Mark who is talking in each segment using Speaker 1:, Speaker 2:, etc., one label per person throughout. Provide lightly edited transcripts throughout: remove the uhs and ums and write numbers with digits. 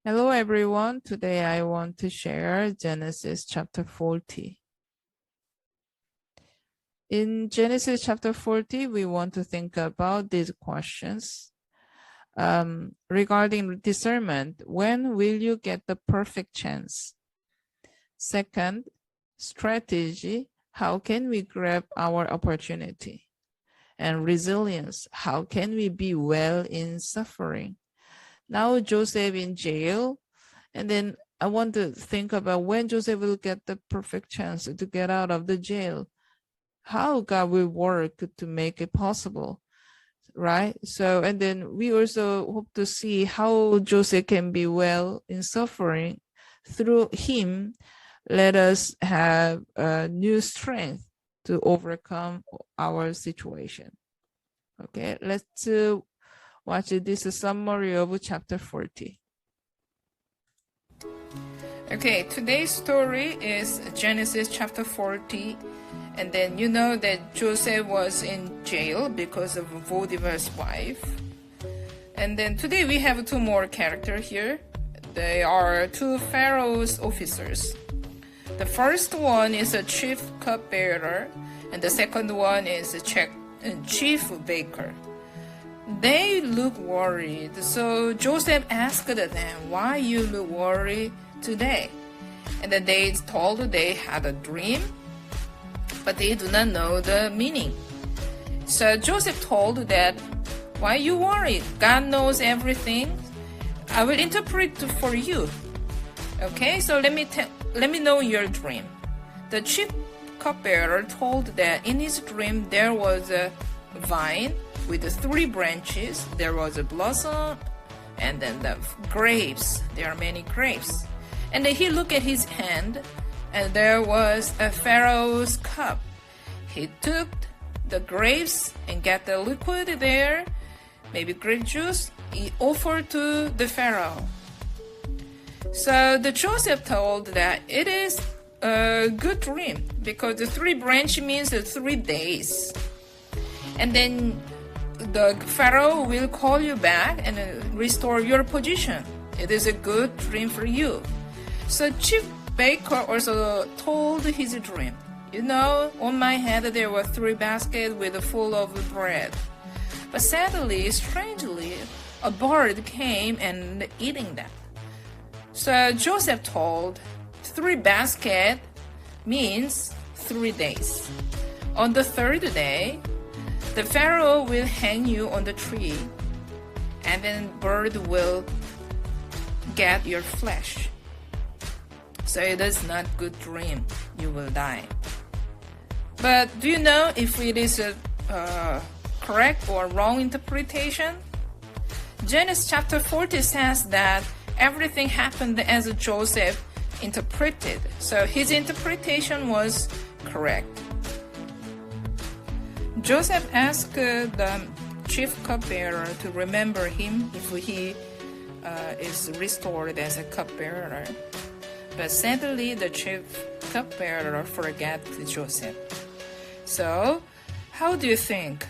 Speaker 1: Hello everyone. Today I want to share Genesis chapter 40. In Genesis chapter 40, we want to think about these questions. Regarding discernment, when will you get the perfect chance? Second, strategy, how can we grab our opportunity? And resilience, how can we be well in suffering? Now Joseph in jail, and then I want to think about when Joseph will get the perfect chance to get out of the jail. How God will work to make it possible, right? So, and then we also hope to see how Joseph can be well in suffering. Through him, let us have a new strength to overcome our situation. Okay, let's watch this summary of chapter 40. Okay, today's story is Genesis chapter 40. And then you know that Joseph was in jail because of Potiphar's wife. And then today we have two more characters here. They are two Pharaoh's officers. The first one is a chief cupbearer, and the second one is a chief baker. They look worried, so Joseph asked them, "Why you look worried today?" And then they told they had a dream, but they do not know the meaning. So Joseph told that, "Why you worried? God knows everything. I will interpret for you. Okay, so let me know your dream." The chief cupbearer told that in his dream there was a vine with 3 branches. There was a blossom, and then the grapes. There are many grapes. And then he looked at his hand, and there was a Pharaoh's cup. He took the grapes and got the liquid there, maybe grape juice. He offered to the Pharaoh. So the Joseph told that it is a good dream because the 3 branch means the 3 days. And then the Pharaoh will call you back and restore your position. It is a good dream for you. So chief baker also told his dream. You know, on my head there were 3 baskets full of bread. But sadly, strangely, a bird came and eating them. So Joseph told 3 baskets means 3 days. On the 3rd day, the Pharaoh will hang you on the tree, and then bird will get your flesh. So it is not good dream. You will die. But do you know if it is a correct or wrong interpretation? Genesis chapter 40 says that everything happened as Joseph interpreted. So his interpretation was correct. Joseph asked the chief cupbearer to remember him if he is restored as a cupbearer. But sadly, the chief cupbearer forgot Joseph. So, how do you think?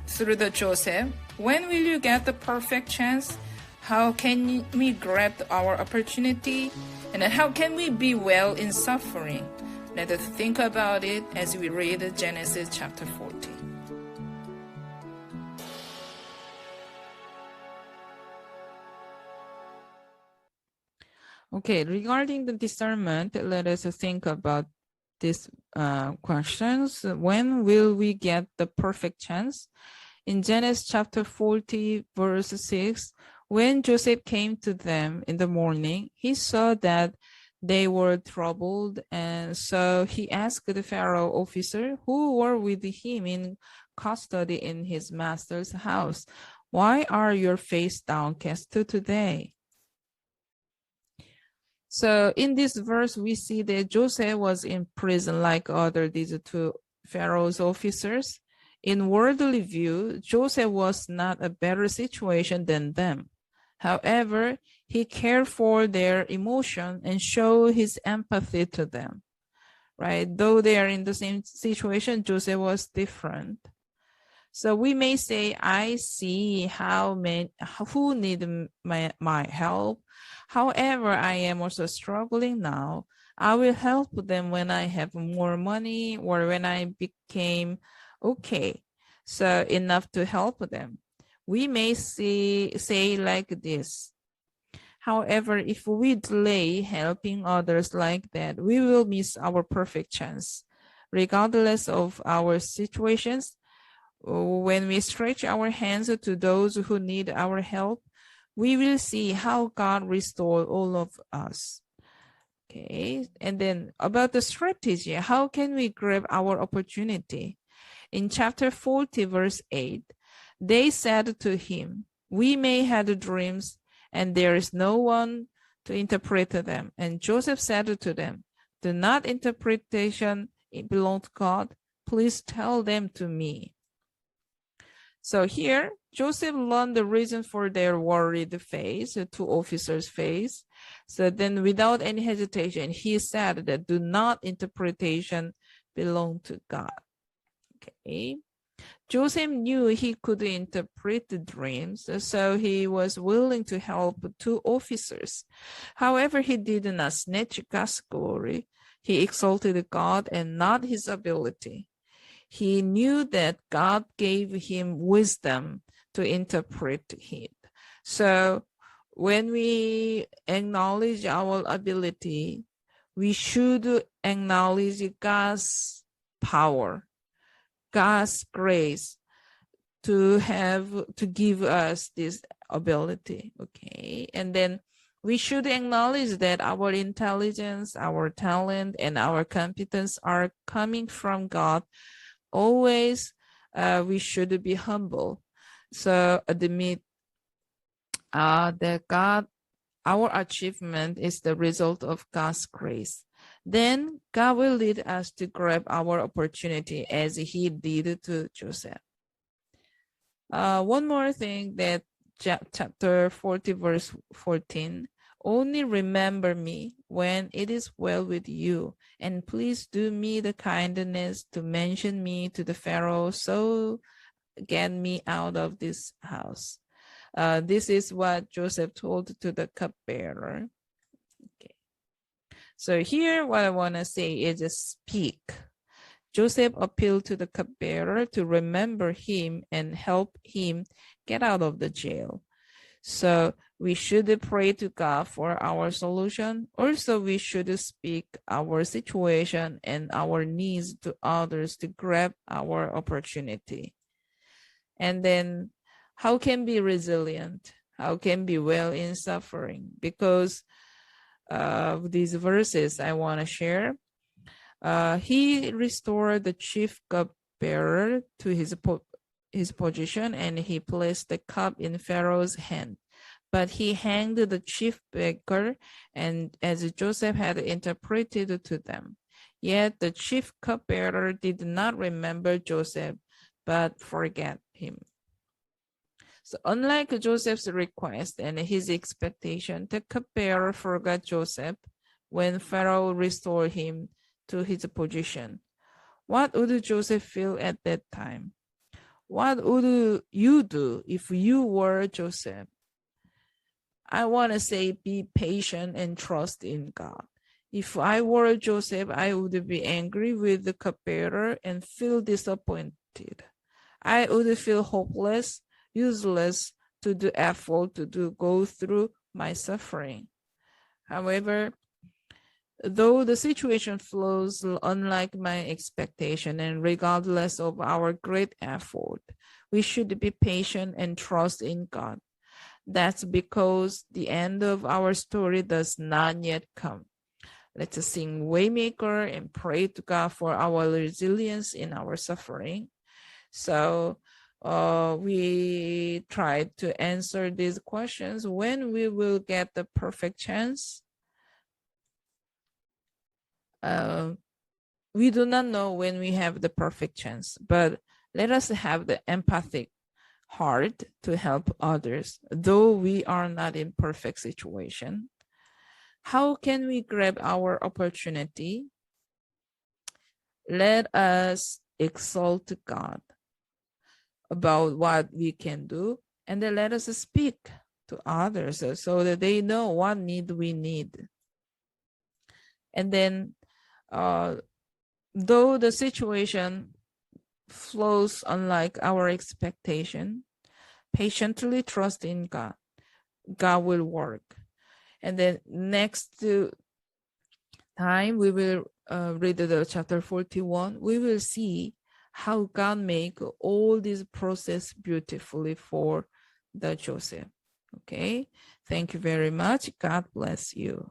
Speaker 1: Through the Joseph, when will you get the perfect chance? How can we grab our opportunity? And then how can we be well in suffering? Let us think about it as we read Genesis chapter 40. Okay, regarding the discernment, let us think about these questions. When will we get the perfect chance? In Genesis chapter 40, verse 6, when Joseph came to them in the morning, he saw that they were troubled, and so he asked the Pharaoh officer who were with him in custody in his master's house, "Why are your face downcast today?" So in this verse, we see that Joseph was in prison like these 2 Pharaoh's officers. In worldly view, Joseph was not a better situation than them. However, he cared for their emotion and showed his empathy to them, right? Though they are in the same situation, Joseph was different.
Speaker 2: So we may say, I see who need my help. However, I am also struggling now. I will help them when I have more money or when I became okay. So enough to help them. We may say like this. However, if we delay helping others like that, we will miss our perfect chance. Regardless of our situations, when we stretch our hands to those who need our help, we will see how God restores all of us. Okay, and then about the strategy, how can we grab our opportunity? In chapter 40, verse 8, they said to him, we may have dreams, and there is no one to interpret them. And Joseph said to them, do not interpretation belong to God? Please tell them to me. So here, Joseph learned the reason for their worried face, the two officers' face. So then without any hesitation, he said that do not interpretation belong to God. Okay. Joseph knew he could interpret the dreams, so he was willing to help two officers. However, he did not snatch God's glory. He exalted God and not his ability. He knew that God gave him wisdom to interpret it. So when we acknowledge our ability, we should acknowledge God's power, God's grace to give us this ability. Okay. And then we should acknowledge that our intelligence, our talent, and our competence are coming from God. Always we should be humble. So admit that our achievement is the result of God's grace. Then God will lead us to grab our opportunity as he did to Joseph. One more thing, that chapter 40, verse 14, only remember me when it is well with you, and please do me the kindness to mention me to the Pharaoh, so get me out of this house. This is what Joseph told to the cupbearer. Okay. So here what I want to say is speak. Joseph appealed to the cupbearer to remember him and help him get out of the jail. So we should pray to God for our solution. Also, we should speak our situation and our needs to others to grab our opportunity. And then how can be resilient? How can be well in suffering? Because of these verses I want to share. He restored the chief cupbearer to his position, and he placed the cup in Pharaoh's hand. But he hanged the chief baker, and as Joseph had interpreted to them. Yet the chief cupbearer did not remember Joseph, but forget him. So unlike Joseph's request and his expectation, the cupbearer forgot Joseph when Pharaoh restored him to his position. What would Joseph feel at that time? What would you do if you were Joseph? I want to say be patient and trust in God. If I were Joseph, I would be angry with the cupbearer and feel disappointed. I would feel hopeless, useless to do effort to go through my suffering. However, though the situation flows unlike my expectation and regardless of our great effort, we should be patient and trust in God. That's because the end of our story does not yet come. Let's sing Waymaker and pray to God for our resilience in our suffering. So we tried to answer these questions. When we will get the perfect chance? We do not know when we have the perfect chance, but let us have the empathic heart to help others, though we are not in perfect situation. How can we grab our opportunity? Let us exalt God. about what we can do, and then let us speak to others so that they know what need we need. And then though the situation flows unlike our expectation, patiently trust in God. God will work. And then next time we will read the chapter 41. We will see how God make all this process beautifully for the Joseph. Okay, thank you very much. God bless you.